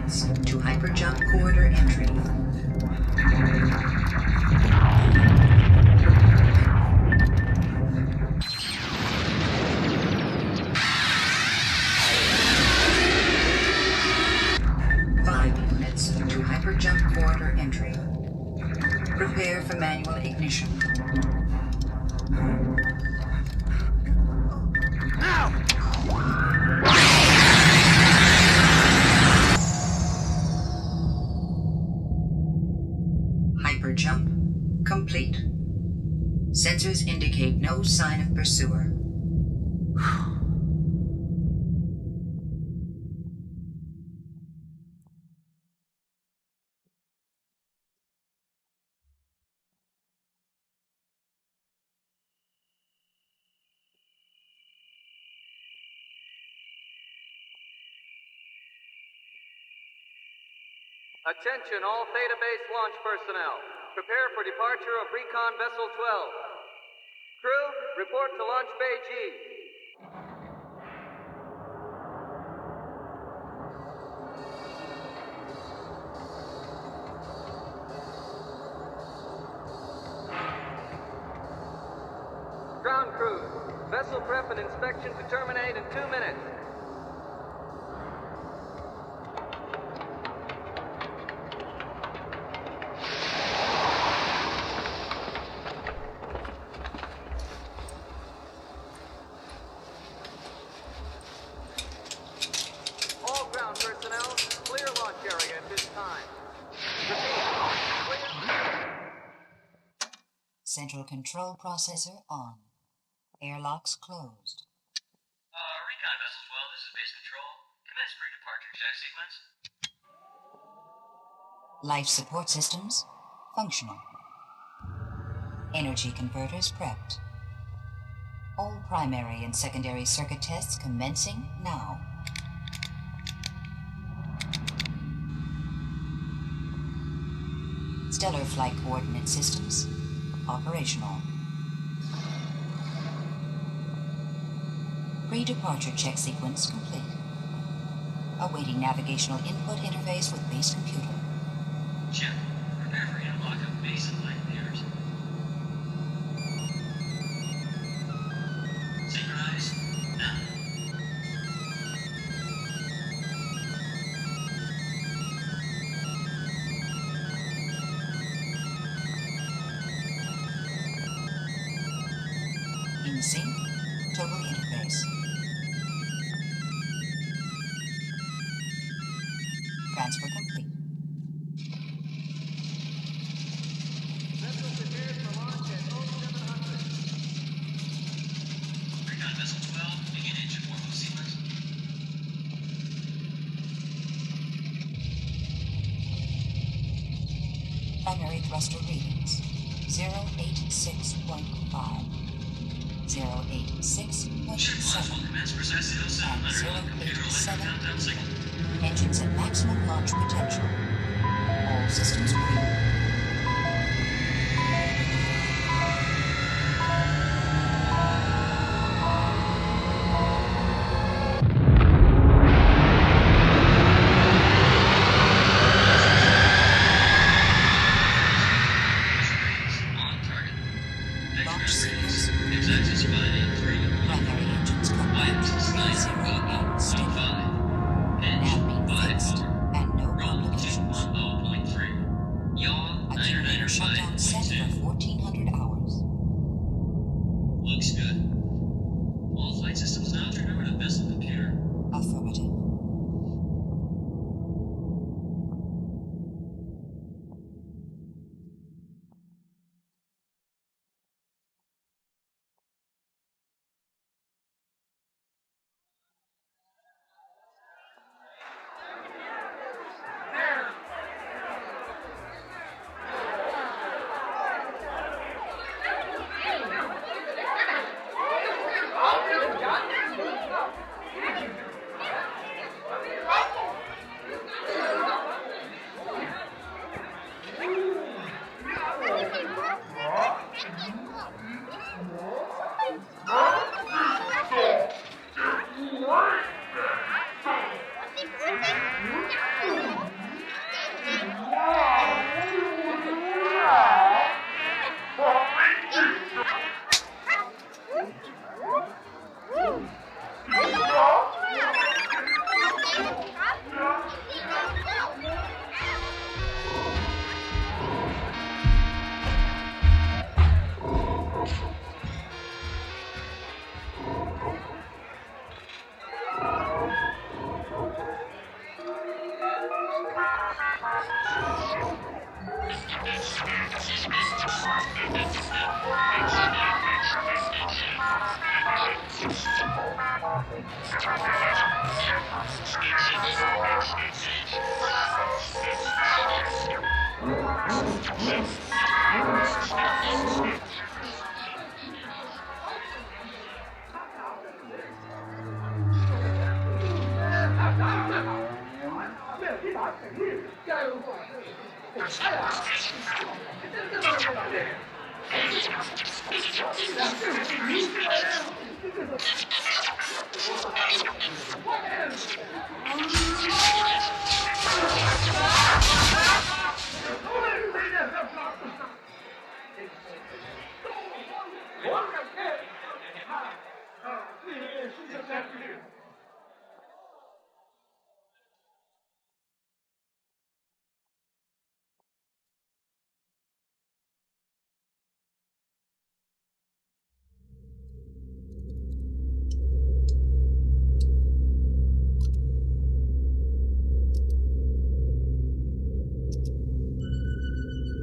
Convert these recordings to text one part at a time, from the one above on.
minutes to hyperjump corridor entry. 5 minutes to hyperjump corridor entry. Prepare for manual ignition. Hyperjump complete. Sensors indicate no sign of pursuer. Attention all Theta Base launch personnel. Prepare for departure of Recon Vessel 12. Crew, report to Launch Bay G. Ground crew, vessel prep and inspection to terminate in 2 minutes. All ground personnel, clear launch area at this time. Repeat, clear. Central control processor on. Airlocks closed. Recon Vessel 12, this is base control. Commence pre-departure check sequence. Life support systems functional. Energy converters prepped. All primary and secondary circuit tests commencing now. Stellar flight coordinate systems operational. Pre-departure check sequence complete. Awaiting navigational input interface with base computer. Check. Prepare for interlock of base and line pairs. Synchronize. Now. In sync. Total interface. Transfer complete. Vessel prepared for launch at 0700. Recon Vessel 12, begin engine warm-up sequence. Primary thruster readings 086.5, 086.7, Commence precisely and 0700. Control 087. countdown signal. Engines at maximum launch potential. All systems green. On target. Launch sequence. X-axis 583. Primary engines cut back to 308 steady. Nav being fixed, and no Roll complications. 210.3. Yaw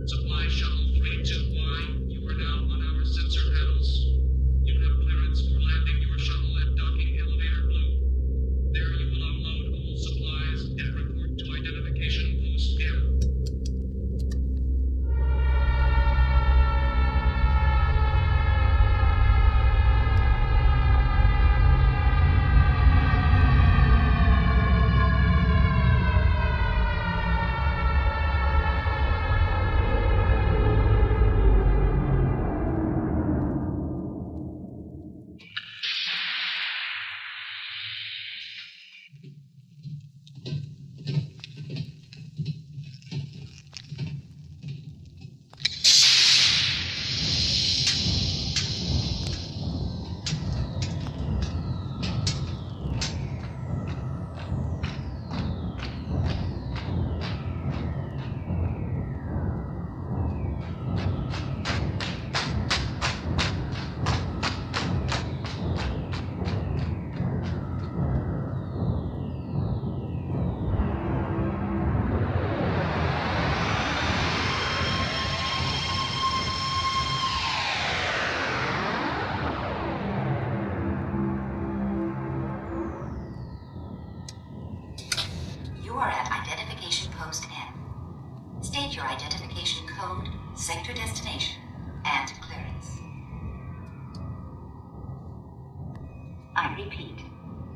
Supply shuttle 32Y, you are now on our sensor panels. You have clearance for landing your shuttle at docking elevator blue. There you will unload all supplies and report to identification post M. You are at Identification Post N. State your identification code, sector destination, and clearance. I repeat.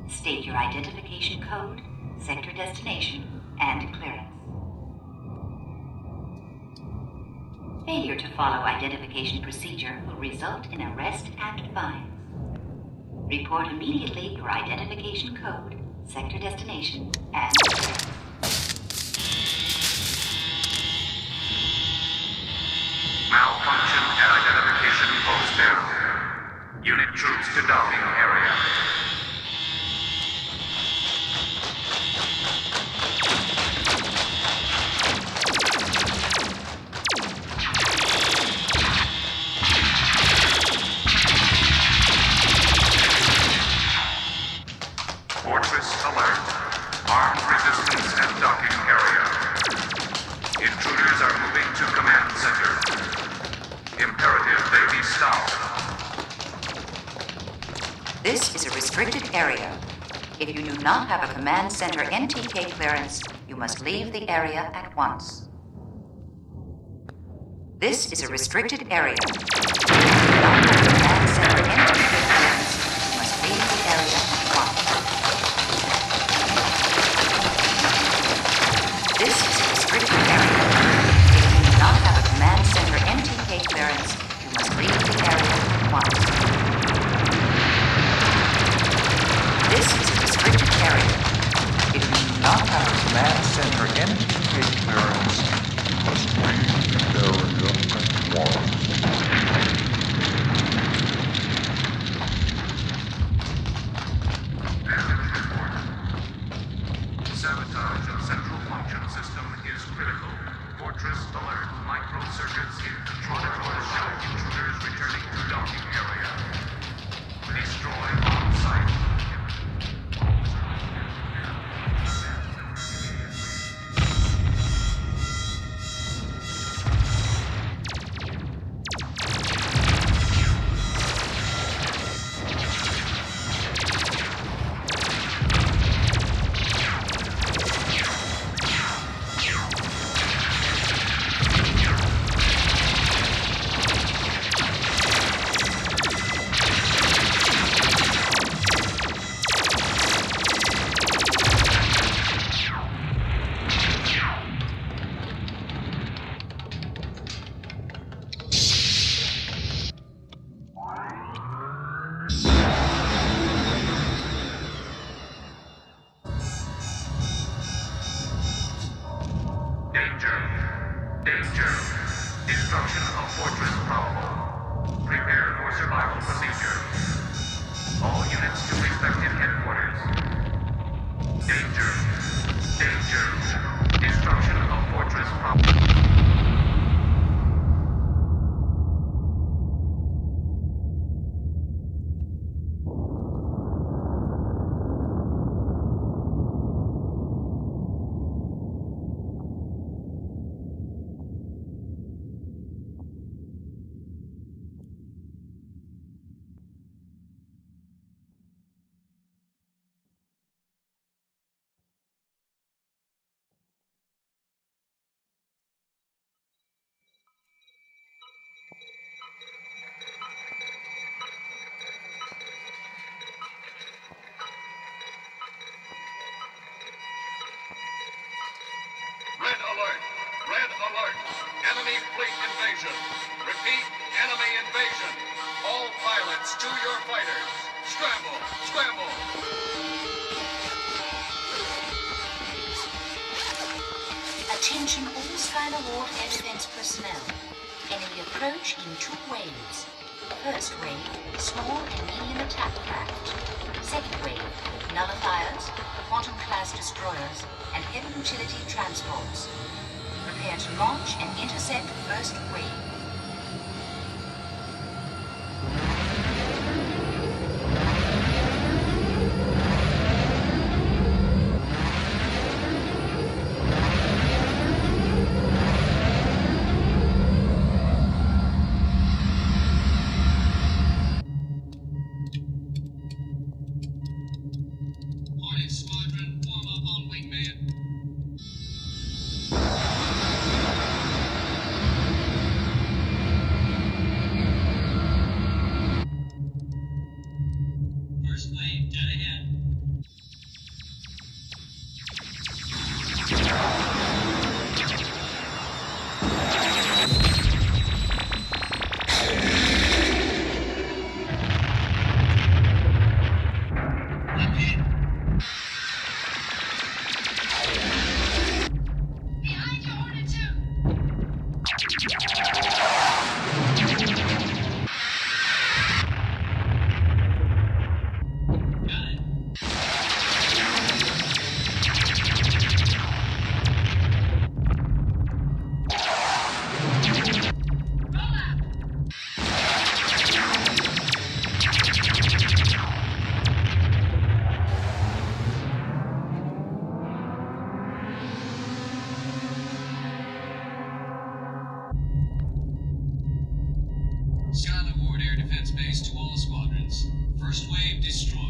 State your identification code, sector destination, and clearance. Failure to follow identification procedure will result in arrest and fines. Report immediately your identification code, sector destination, and clearance. Malfunction at identification post M. Unit troops to docking area. Fortress alert. Armed resistance at docking area. Intruders are moving to command center. Imperative they be stopped. This is a restricted area. If you do not have a Command Center NTK clearance, you must leave the area at once. This is a restricted area. If you do not have a Command Center NTK clearance, you must leave the area at once. This is a restricted area. If you do not have a Command Center NTK clearance, you must leave the area at once. This is a restricted area. If you do not have a Command Center NTK clearance, you must leave the area at once. Danger. Danger. Destruction of Fortress probable. Prepare for survival procedure. All units to respective headquarters. Danger. Danger. Destruction of Fortress probable. Red alert! Red alert! Enemy fleet invasion! Repeat, enemy invasion! All pilots to your fighters! Scramble! Scramble! Attention all Skylar Ward air defense personnel. Enemy approach in 2 waves. First wave, small and medium attack craft. Second wave, nullifiers, quantum-class destroyers, and heavy utility transports. Prepare to launch and intercept first wave. Hornet Squadron, form up on wingman. First wave, dead ahead. Behind you, Hornet 2! Got it. Roll out! Skylar Ward Air Defense Base to all squadrons. First wave destroyed.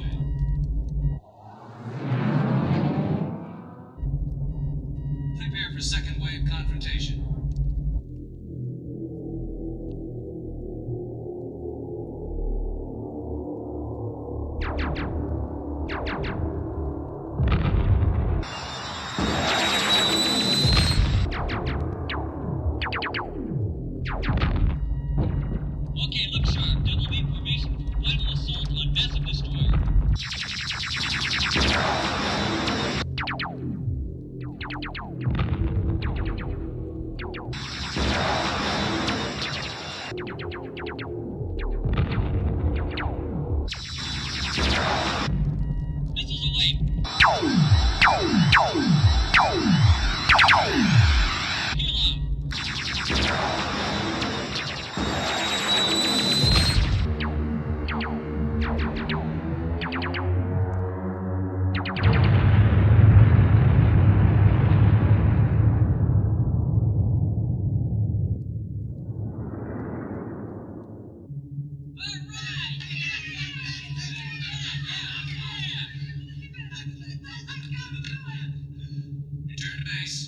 Prepare for second wave confrontation. Okay, look sharp. Double beam formation for final assault on massive destroyer. Missiles away. Heal out. Return to base.